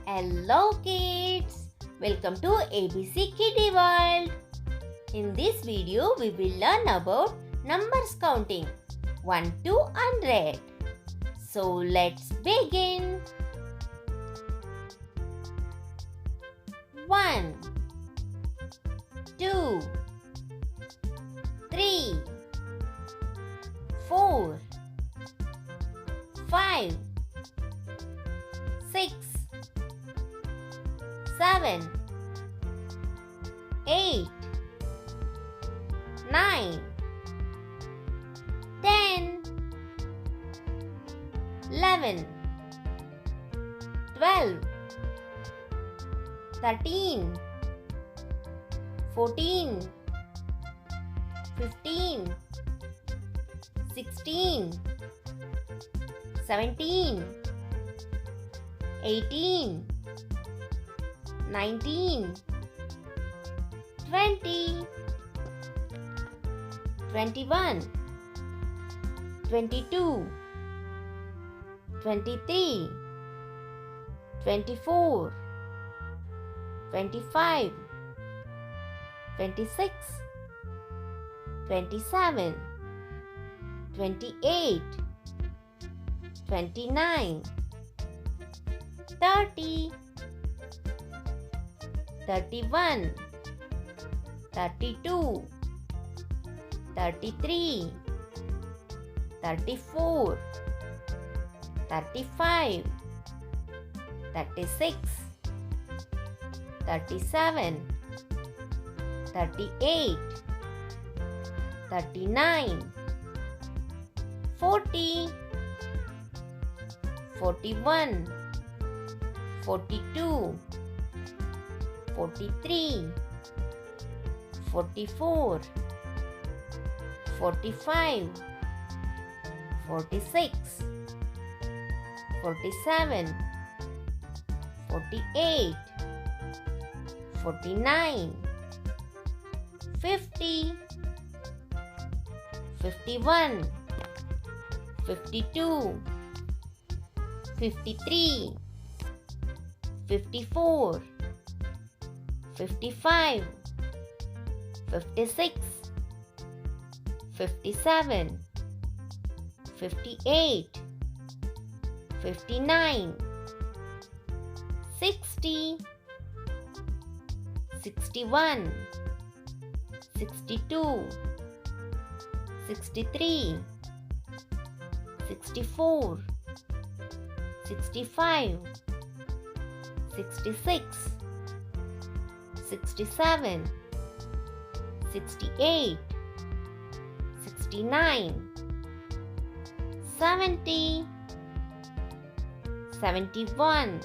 Hello kids! Welcome to ABC Kiddie World. In this video, we will learn about numbers counting 1 to 100. So let's begin. 1 2 3 4 5 6 7 8 9 10 11 12 13 14 15 16 17 18 19 20 21 22 23 24 25 26 27 28 29 30 31 32 33 34 35 36 37 38 39 40 41 42 43 44 45 46 47 48 49 50 51 52 53 54 55 56 57 58 59 60 61 62 63 64 65 66 67 68 69 70 71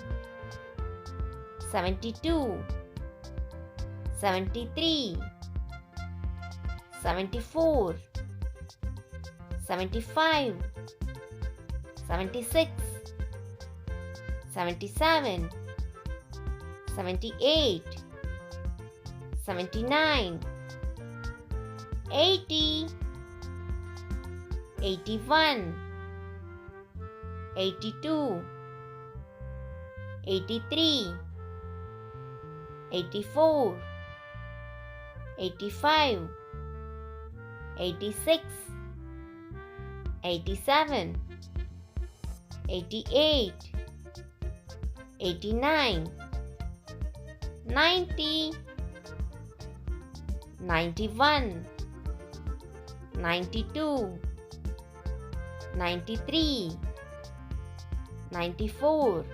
72 73 74 75 76 77 78 79 80 81 82 83 84 85 86 87 88 89 90 91 92 93 94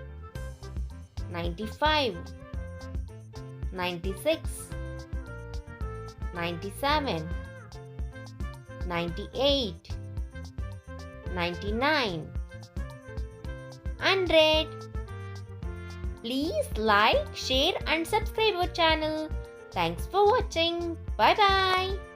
95 96 97 98 99 100. Please like, share and subscribe our channel. Thanks for watching. Bye bye.